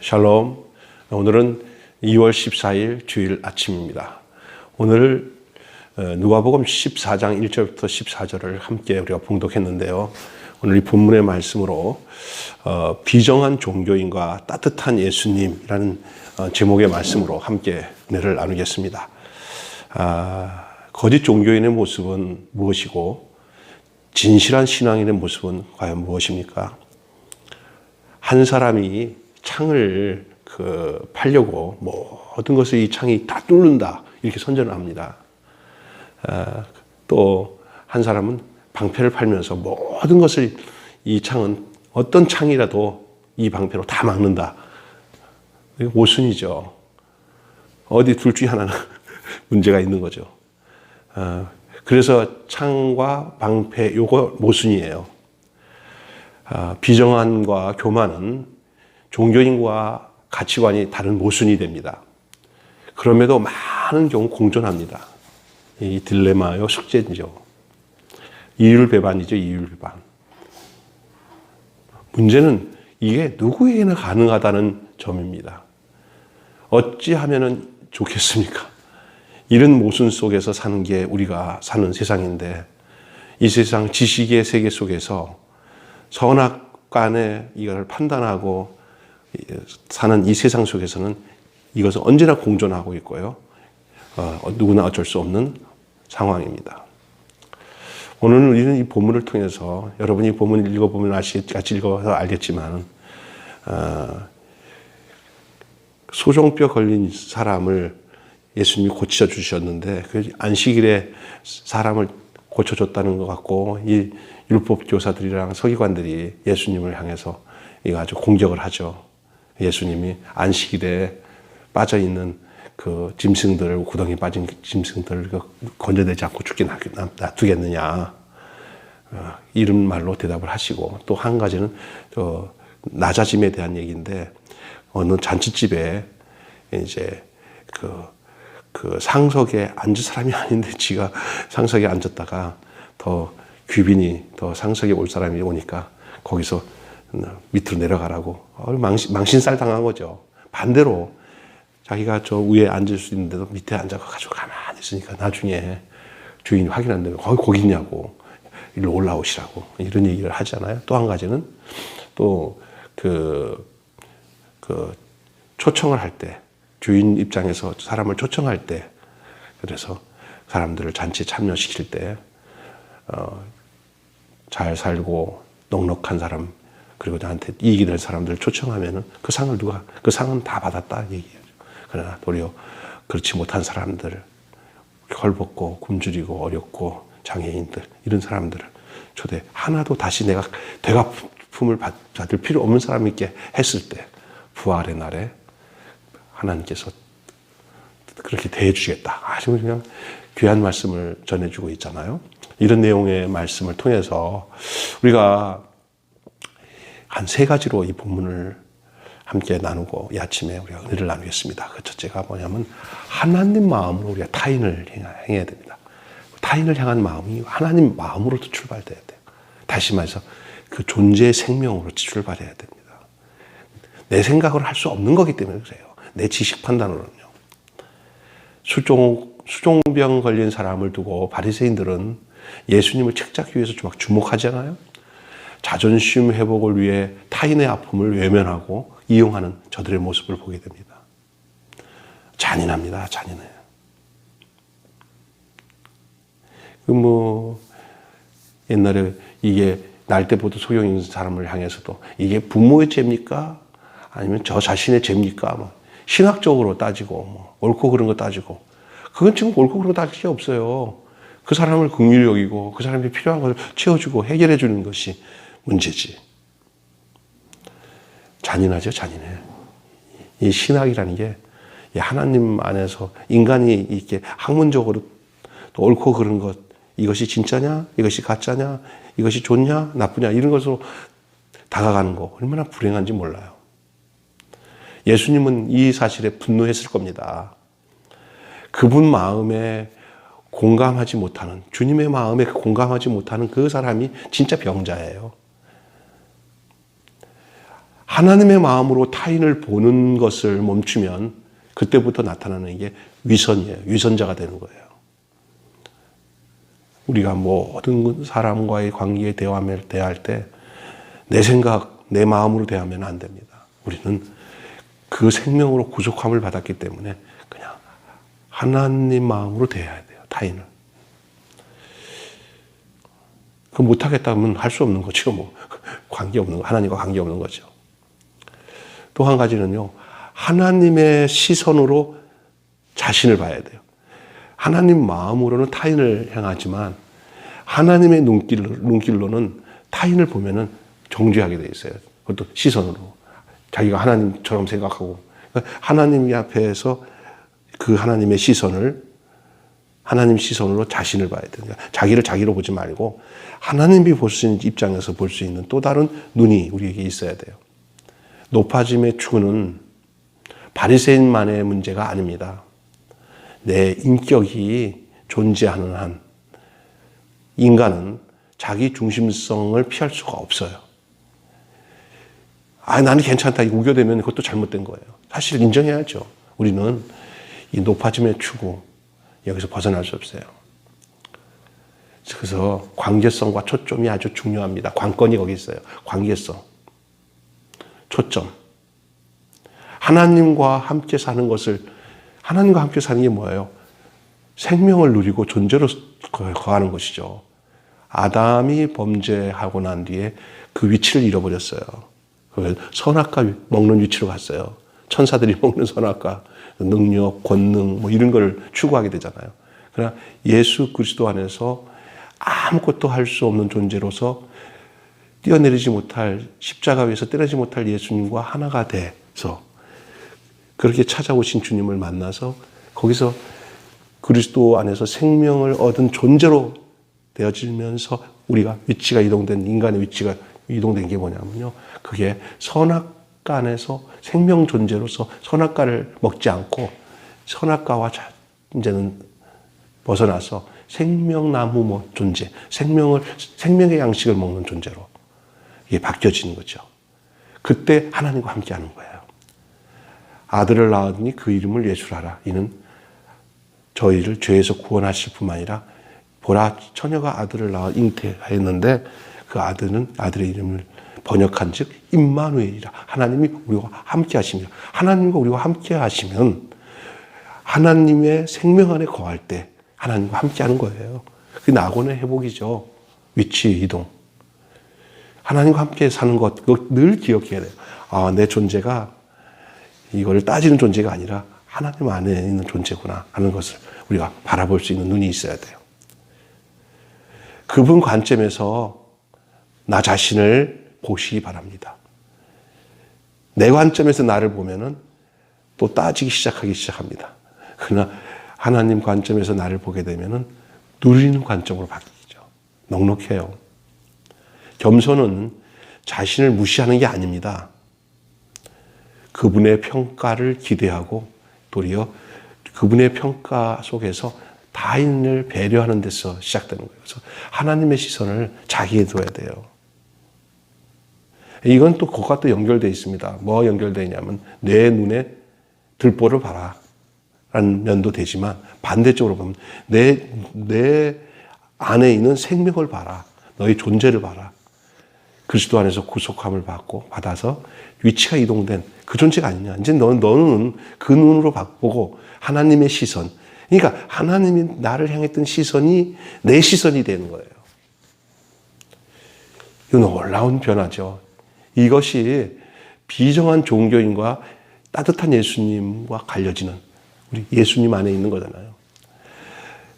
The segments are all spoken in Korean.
샬롬. 오늘은 2월 14일 주일 아침입니다. 오늘 누가복음 14장 1절부터 14절을 함께 우리가 봉독했는데요. 오늘 이 본문의 말씀으로 비정한 종교인과 따뜻한 예수님이라는 제목의 말씀으로 함께 은혜를 나누겠습니다. 거짓 종교인의 모습은 무엇이고 진실한 신앙인의 모습은 과연 무엇입니까? 한 사람이 창을 팔려고 모든 것을 이 창이 다 뚫는다 이렇게 선전을 합니다. 또 한 사람은 방패를 팔면서 모든 것을 이 창은 어떤 창이라도 이 방패로 다 막는다. 모순이죠. 어디 둘 중에 하나는 문제가 있는 거죠. 그래서 창과 방패 요거 모순이에요. 비정한과 교만은 종교인과 가치관이 다른 모순이 됩니다. 그럼에도 많은 경우 공존합니다. 이 딜레마요, 숙제죠. 이율배반이죠, 이율배반. 문제는 이게 누구에게나 가능하다는 점입니다. 어찌하면 좋겠습니까? 이런 모순 속에서 사는 게 우리가 사는 세상인데, 이 세상 지식의 세계 속에서 선악간에 이걸 판단하고 사는 이 세상 속에서는 이것은 언제나 공존하고 있고요. 누구나 어쩔 수 없는 상황입니다. 오늘은 우리는 이 본문을 통해서 여러분이 본문을 읽어보면 같이 읽어서 알겠지만 소종뼈 걸린 사람을 예수님이 고쳐주셨는데 그 안식일에 사람을 고쳐줬다는 것 같고 이 율법 교사들이랑 서기관들이 예수님을 향해서 이거 아주 공격을 하죠. 예수님이 안식일에 빠져있는 그 짐승들을, 구덩이 빠진 짐승들을 건져내지 않고 죽게 놔두겠느냐. 이런 말로 대답을 하시고, 또 한 가지는 낮아짐에 대한 얘기인데, 어느 잔치집에 이제 그 상석에 앉을 사람이 아닌데 지가 상석에 앉았다가 더 귀빈이 더 상석에 올 사람이 오니까 거기서 밑으로 내려가라고 망신살 당한 거죠. 반대로 자기가 저 위에 앉을 수 있는데도 밑에 앉아가지고 가만히 있으니까 나중에 주인이 확인한다면 거기 있냐고 일로 올라오시라고 이런 얘기를 하잖아요. 또 한 가지는 또 초청을 할 때 주인 입장에서 사람을 초청할 때 그래서 사람들을 잔치에 참여시킬 때 잘 살고 넉넉한 사람 그리고 나한테 이익이 될 사람들을 초청하면은 그 상은 다 받았다 얘기해요. 그러나 도리어 그렇지 못한 사람들, 헐벗고 굶주리고 어렵고 장애인들 이런 사람들을 초대 하나도 다시 내가 되갚음을 받을 필요 없는 사람에게 했을 때 부활의 날에 하나님께서 그렇게 대해주시겠다. 아주 그냥 귀한 말씀을 전해주고 있잖아요. 이런 내용의 말씀을 통해서 우리가 한 3가지로 이 본문을 함께 나누고 이 아침에 우리가 은혜를 나누겠습니다. 그 첫째가 뭐냐면 하나님 마음으로 우리가 타인을 행해야 됩니다. 타인을 향한 마음이 하나님 마음으로도 출발돼야 돼요. 다시 말해서 그 존재의 생명으로 출발해야 됩니다. 내 생각으로 할 수 없는 거기 때문에 그래요. 내 지식 판단으로는요. 수종병 걸린 사람을 두고 바리새인들은 예수님을 책잡기 위해서 막 주목하잖아요. 자존심 회복을 위해 타인의 아픔을 외면하고 이용하는 저들의 모습을 보게 됩니다. 잔인합니다. 잔인해요. 옛날에 이게 날때보도 소용 있는 사람을 향해서도 이게 부모의 죄입니까? 아니면 저 자신의 죄입니까? 신학적으로 따지고 옳고 그른 거 따지고 그건 지금 옳고 그른 거 따질 게 없어요. 그 사람을 긍휼히 여기고 그 사람이 필요한 것을 채워주고 해결해 주는 것이 문제지. 잔인하죠, 잔인해. 이 신학이라는 게 하나님 안에서 인간이 이렇게 학문적으로 또 옳고 그른 것, 이것이 진짜냐, 이것이 가짜냐, 이것이 좋냐, 나쁘냐 이런 것으로 다가가는 거 얼마나 불행한지 몰라요. 예수님은 이 사실에 분노했을 겁니다. 그분 마음에 공감하지 못하는, 주님의 마음에 공감하지 못하는 그 사람이 진짜 병자예요. 하나님의 마음으로 타인을 보는 것을 멈추면 그때부터 나타나는 게 위선이에요. 위선자가 되는 거예요. 우리가 모든 사람과의 관계에 대할 때 내 생각, 내 마음으로 대하면 안 됩니다. 우리는 그 생명으로 구속함을 받았기 때문에 그냥 하나님 마음으로 대해야 돼요. 타인을. 그 못하겠다면 할 수 없는 거죠. 관계없는 거, 하나님과 관계없는 거죠. 또 한 가지는요, 하나님의 시선으로 자신을 봐야 돼요. 하나님 마음으로는 타인을 향하지만 하나님의 눈길로는 타인을 보면은 정죄하게 돼 있어요. 그것도 시선으로. 자기가 하나님처럼 생각하고. 하나님 앞에서 그 하나님의 시선을, 하나님 시선으로 자신을 봐야 돼요. 자기를 자기로 보지 말고 하나님이 볼 수 있는 입장에서 볼 수 있는 또 다른 눈이 우리에게 있어야 돼요. 높아짐의 추구는 바리새인만의 문제가 아닙니다. 내 인격이 존재하는 한 인간은 자기 중심성을 피할 수가 없어요. 나는 괜찮다. 우겨대면 그것도 잘못된 거예요. 사실 인정해야죠. 우리는 이 높아짐의 추구, 여기서 벗어날 수 없어요. 그래서 관계성과 초점이 아주 중요합니다. 관건이 거기 있어요. 관계성, 초점. 하나님과 함께 사는 것을, 하나님과 함께 사는 게 뭐예요? 생명을 누리고 존재로 거하는 것이죠. 아담이 범죄하고 난 뒤에 그 위치를 잃어버렸어요. 선악과 먹는 위치로 갔어요. 천사들이 먹는 선악과, 능력, 권능 이런 걸 추구하게 되잖아요. 그러나 예수 그리스도 안에서 아무것도 할 수 없는 존재로서 뛰어내리지 못할, 십자가 위에서 떼내지 못할 예수님과 하나가 돼서 그렇게 찾아오신 주님을 만나서 거기서 그리스도 안에서 생명을 얻은 존재로 되어지면서 우리가 위치가 이동된, 인간의 위치가 이동된 게 뭐냐면요, 그게 선악과 안에서 생명 존재로서 선악과를 먹지 않고 선악과와 이제는 벗어나서 생명나무 존재, 생명의 양식을 먹는 존재로 이게 바뀌어지는 거죠. 그때 하나님과 함께 하는 거예요. 아들을 낳으니 그 이름을 예수라라. 이는 저희를 죄에서 구원하실 뿐만 아니라 보라, 처녀가 아들을 낳아 잉태했는데 그 아들은 아들의 이름을 번역한 즉 임마누엘이라. 하나님이 우리와 함께 하십니다. 하나님과 우리와 함께 하시면 하나님의 생명 안에 거할 때 하나님과 함께 하는 거예요. 그게 낙원의 회복이죠. 위치 이동. 하나님과 함께 사는 것, 그거 늘 기억해야 돼요. 내 존재가 이걸 따지는 존재가 아니라 하나님 안에 있는 존재구나 하는 것을 우리가 바라볼 수 있는 눈이 있어야 돼요. 그분 관점에서 나 자신을 보시기 바랍니다. 내 관점에서 나를 보면은 또 따지기 시작합니다. 그러나 하나님 관점에서 나를 보게 되면은 누리는 관점으로 바뀌죠. 넉넉해요. 겸손은 자신을 무시하는 게 아닙니다. 그분의 평가를 기대하고 도리어 그분의 평가 속에서 타인을 배려하는 데서 시작되는 거예요. 그래서 하나님의 시선을 자기에 둬야 돼요. 이건 또 그것과 또 연결되어 있습니다. 뭐 연결되어 있냐면 내 눈에 들보를 봐라 라는 면도 되지만 반대쪽으로 보면 내 안에 있는 생명을 봐라. 너의 존재를 봐라. 그리스도 안에서 구속함을 받아서 위치가 이동된 그 존재가 아니냐. 이제 너는 그 눈으로 보고 하나님의 시선. 그러니까 하나님이 나를 향했던 시선이 내 시선이 되는 거예요. 이건 놀라운 변화죠. 이것이 비정한 종교인과 따뜻한 예수님과 갈려지는 우리 예수님 안에 있는 거잖아요.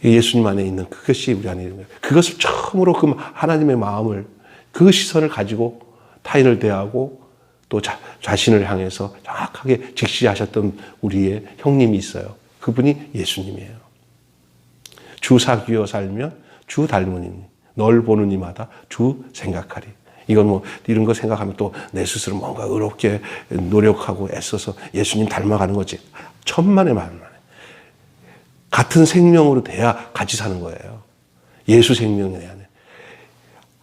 예수님 안에 있는 그것이 우리 안에 있는 거예요. 그것을 처음으로 그 하나님의 마음을 그 시선을 가지고 타인을 대하고 또 자신을 향해서 정확하게 직시하셨던 우리의 형님이 있어요. 그분이 예수님이에요. 주 사귀어 살면 주 닮으니 널 보는 이마다 주 생각하리. 이건 이런 거 생각하면 또 내 스스로 뭔가 어렵게 노력하고 애써서 예수님 닮아가는 거지. 천만의 말만. 같은 생명으로 돼야 같이 사는 거예요. 예수 생명이 내 안에.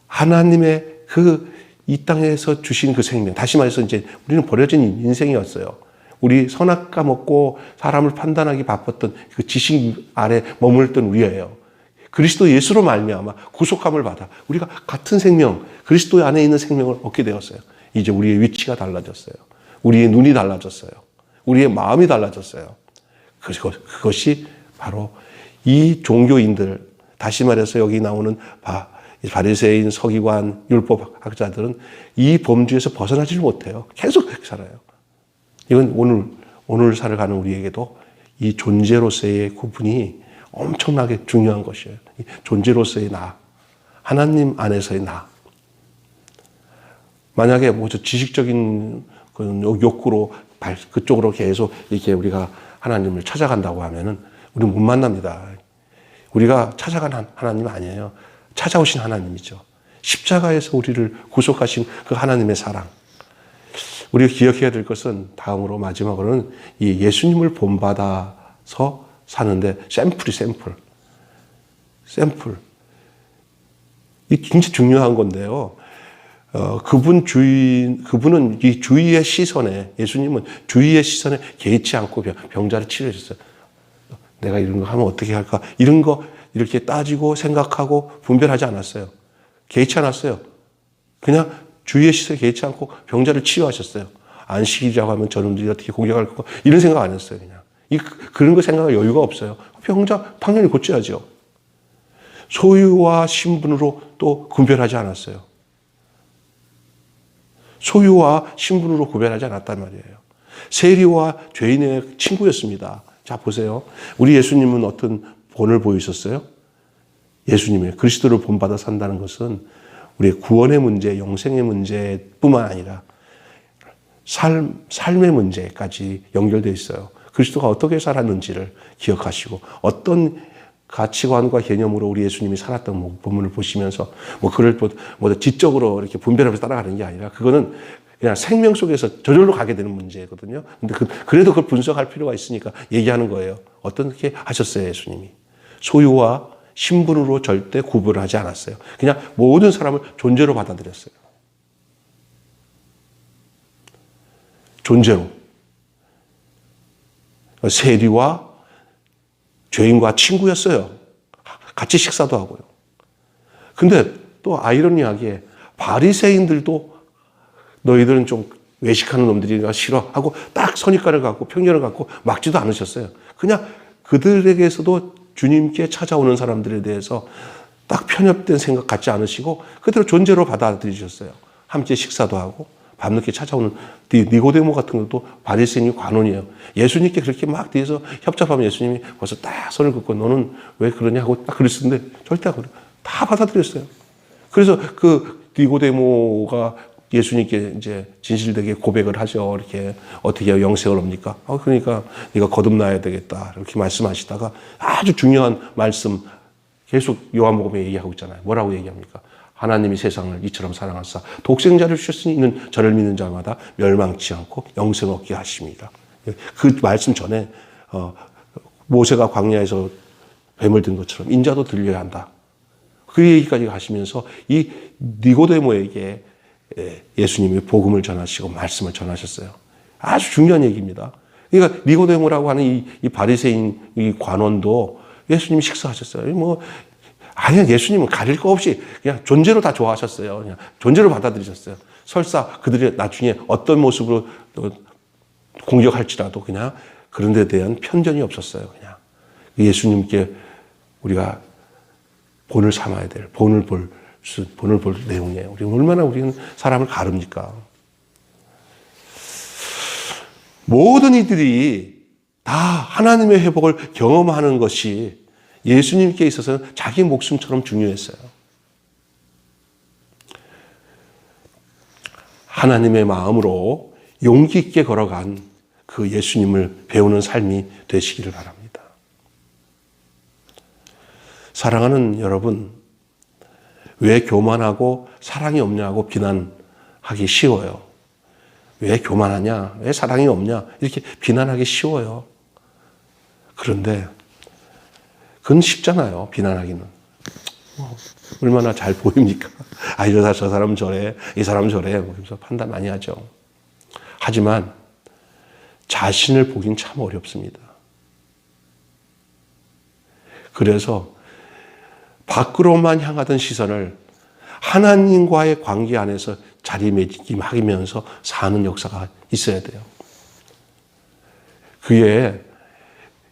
하나님의 그 이 땅에서 주신 그 생명, 다시 말해서 이제 우리는 버려진 인생이었어요. 우리 선악 까먹고 사람을 판단하기 바빴던 그 지식 아래 머물던 우리예요. 그리스도 예수로 말미암아 구속함을 받아 우리가 같은 생명, 그리스도 안에 있는 생명을 얻게 되었어요. 이제 우리의 위치가 달라졌어요. 우리의 눈이 달라졌어요. 우리의 마음이 달라졌어요. 그것이 바로 이 종교인들, 다시 말해서 여기 나오는 바리새인, 서기관, 율법학자들은 이 범주에서 벗어나지를 못해요. 계속 그렇게 살아요. 이건 오늘 살아가는 우리에게도 이 존재로서의 구분이 엄청나게 중요한 것이에요. 존재로서의 나, 하나님 안에서의 나. 만약에 뭐 지식적인 욕구로 그쪽으로 계속 이렇게 우리가 하나님을 찾아간다고 하면은 우리는 못 만납니다. 우리가 찾아간 하나님 아니에요. 찾아오신 하나님이죠. 십자가에서 우리를 구속하신 그 하나님의 사랑. 우리가 기억해야 될 것은 다음으로 마지막으로는 이 예수님을 본받아서 사는데 샘플. 이 굉장히 중요한 건데요. 그분은 이 주위의 시선에, 예수님은 주위의 시선에 개의치 않고 병자를 치료하셨어요. 내가 이런 거 하면 어떻게 할까? 이런 거 이렇게 따지고 생각하고 분별하지 않았어요. 개의치 않았어요. 그냥 주위의 시선에 개의치 않고 병자를 치유하셨어요. 안식이라고 하면 저놈들이 어떻게 공격할 거 이런 생각 안 했어요. 그냥 그런 거 생각할 여유가 없어요. 병자 당연히 고쳐야죠. 소유와 신분으로 또 구별하지 않았어요. 소유와 신분으로 구별하지 않았단 말이에요. 세리와 죄인의 친구였습니다. 자, 보세요. 우리 예수님은 어떤 본을 보이셨어요? 예수님이 그리스도를 본받아 산다는 것은 우리의 구원의 문제, 영생의 문제뿐만 아니라 삶의 문제까지 연결되어 있어요. 그리스도가 어떻게 살았는지를 기억하시고 어떤 가치관과 개념으로 우리 예수님이 살았던 부분을 보시면서 그를 지적으로 이렇게 분별하면서 따라가는 게 아니라 그거는 그냥 생명 속에서 저절로 가게 되는 문제거든요. 근데 그래도 그걸 분석할 필요가 있으니까 얘기하는 거예요. 어떻게 하셨어요, 예수님이? 소유와 신분으로 절대 구분을 하지 않았어요. 그냥 모든 사람을 존재로 받아들였어요. 존재로. 세리와 죄인과 친구였어요. 같이 식사도 하고요. 근데 또 아이러니하게 바리새인들도 너희들은 좀 외식하는 놈들이라 싫어하고 딱 선입관을 갖고 편견을 갖고 막지도 않으셨어요. 그냥 그들에게서도 주님께 찾아오는 사람들에 대해서 딱 편협된 생각 갖지 않으시고 그대로 존재로 받아들이셨어요. 함께 식사도 하고 밤늦게 찾아오는 니고데모 같은 것도 바리새인이 관원이에요. 예수님께 그렇게 막 뒤에서 협잡하면 예수님이 벌써 딱 손을 긋고 너는 왜 그러냐고 딱 그랬었는데 절대 안 그래요. 다 받아들였어요. 그래서 그 니고데모가 예수님께 이제 진실되게 고백을 하죠. 이렇게 어떻게 영생을 옵니까? 그러니까 네가 거듭나야 되겠다. 이렇게 말씀하시다가 아주 중요한 말씀 계속 요한복음에 얘기하고 있잖아요. 뭐라고 얘기합니까? 하나님이 세상을 이처럼 사랑하사 독생자를 주셨으니 이는 저를 믿는 자마다 멸망치 않고 영생을 얻게 하십니다. 그 말씀 전에 모세가 광야에서 뱀을 든 것처럼 인자도 들려야 한다. 그 얘기까지 하시면서 이 니고데모에게 예수님이 복음을 전하시고 말씀을 전하셨어요. 아주 중요한 얘기입니다. 그러니까 니고데모라고 하는 이 바리새인 이 관원도 예수님이 식사하셨어요. 아니요, 예수님은 가릴 거 없이 그냥 존재로 다 좋아하셨어요. 그냥 존재로 받아들이셨어요. 설사 그들이 나중에 어떤 모습으로 공격할지라도 그냥 그런 데 대한 편견이 없었어요. 그냥 예수님께 우리가 본을 삼아야 될, 본을 볼 내용이에요. 우리는 사람을 가릅니까? 모든 이들이 다 하나님의 회복을 경험하는 것이 예수님께 있어서는 자기 목숨처럼 중요했어요. 하나님의 마음으로 용기 있게 걸어간 그 예수님을 배우는 삶이 되시기를 바랍니다. 사랑하는 여러분, 왜 교만하고 사랑이 없냐고 비난하기 쉬워요. 왜 교만하냐? 왜 사랑이 없냐? 이렇게 비난하기 쉬워요. 그런데 그건 쉽잖아요. 비난하기는. 얼마나 잘 보입니까? 아, 이러다 저 사람 저래, 이 사람 저래. 그래서 판단 많이 하죠. 하지만 자신을 보긴 참 어렵습니다. 그래서 밖으로만 향하던 시선을 하나님과의 관계 안에서 자리매김하면서 사는 역사가 있어야 돼요. 그게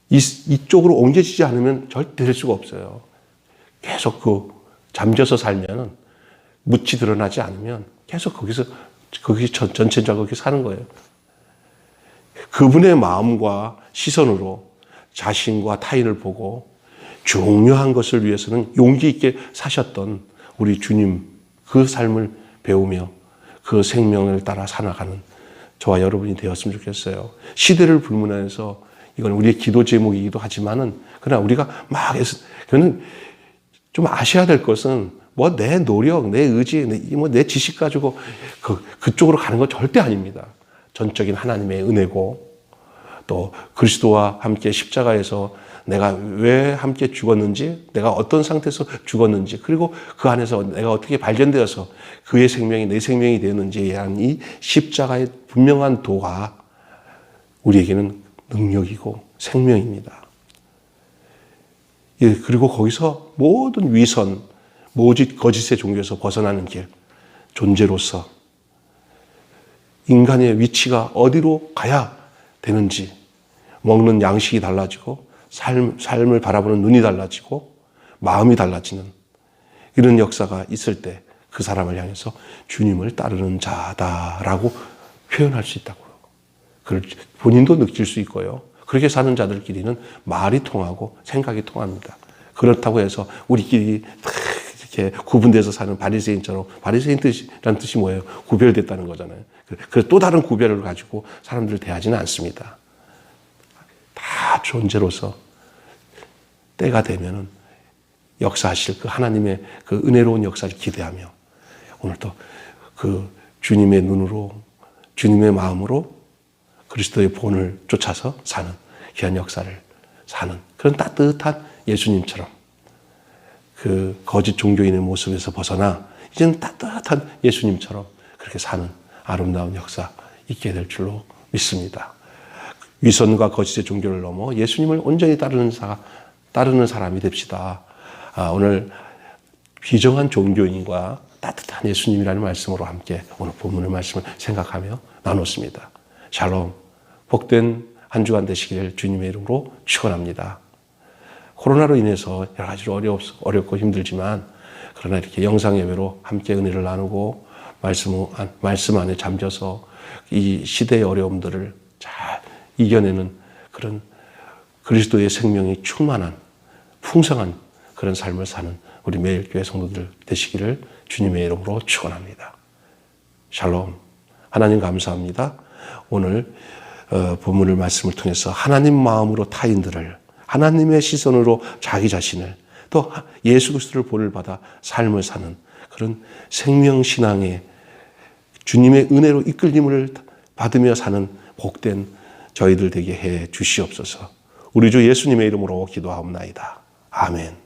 이쪽으로 옮겨지지 않으면 절대 될 수가 없어요. 계속 잠겨서 살면, 묻이 드러나지 않으면 계속 거기 전체적으로 사는 거예요. 그분의 마음과 시선으로 자신과 타인을 보고 중요한 것을 위해서는 용기 있게 사셨던 우리 주님, 그 삶을 배우며 그 생명을 따라 살아가는 저와 여러분이 되었으면 좋겠어요. 시대를 불문하여서 이건 우리의 기도 제목이기도 하지만은, 그러나 우리가 그는 좀 아셔야 될 것은 내 노력, 내 의지, 내 지식 가지고 그쪽으로 가는 건 절대 아닙니다. 전적인 하나님의 은혜고, 또 그리스도와 함께 십자가에서 내가 왜 함께 죽었는지, 내가 어떤 상태에서 죽었는지, 그리고 그 안에서 내가 어떻게 발견되어서 그의 생명이 내 생명이 되었는지에 대한 이 십자가의 분명한 도가 우리에게는 능력이고 생명입니다. 예, 그리고 거기서 모든 위선, 모든 거짓의 종교에서 벗어나는 길, 존재로서 인간의 위치가 어디로 가야 되는지, 먹는 양식이 달라지고 삶을 바라보는 눈이 달라지고 마음이 달라지는 이런 역사가 있을 때 그 사람을 향해서 주님을 따르는 자다라고 표현할 수 있다고요. 그걸 본인도 느낄 수 있고요. 그렇게 사는 자들끼리는 말이 통하고 생각이 통합니다. 그렇다고 해서 우리끼리 이렇게 구분돼서 사는 바리새인처럼, 바리새인이라는 뜻이 뭐예요? 구별됐다는 거잖아요. 그래서 또 다른 구별을 가지고 사람들을 대하지는 않습니다. 다 존재로서 때가 되면은 역사하실 그 하나님의 그 은혜로운 역사를 기대하며 오늘도 그 주님의 눈으로, 주님의 마음으로 그리스도의 본을 쫓아서 사는 귀한 역사를 사는 그런 따뜻한 예수님처럼 그 거짓 종교인의 모습에서 벗어나 이제는 따뜻한 예수님처럼 그렇게 사는 아름다운 역사 있게 될 줄로 믿습니다. 위선과 거짓의 종교를 넘어 예수님을 온전히 따르는 사람이 됩시다. 오늘 비정한 종교인과 따뜻한 예수님이라는 말씀으로 함께 오늘 본문의 말씀을 생각하며 나눴습니다. 샬롬, 복된 한 주간 되시길 주님의 이름으로 축원합니다. 코로나로 인해서 여러 가지로 어렵고 힘들지만 그러나 이렇게 영상 예배로 함께 은혜를 나누고 말씀 안에 잠겨서 이 시대의 어려움들을 잘 이겨내는 그런 그리스도의 생명이 충만한 풍성한 그런 삶을 사는 우리 매일교회 성도들 되시기를 주님의 이름으로 축원합니다. 샬롬. 하나님 감사합니다. 오늘 본문을 말씀을 통해서 하나님 마음으로 타인들을, 하나님의 시선으로 자기 자신을, 또 예수 그리스도를 본을 받아 삶을 사는 그런 생명신앙의 주님의 은혜로 이끌림을 받으며 사는 복된 저희들 되게 해 주시옵소서. 우리 주 예수님의 이름으로 기도하옵나이다. 아멘.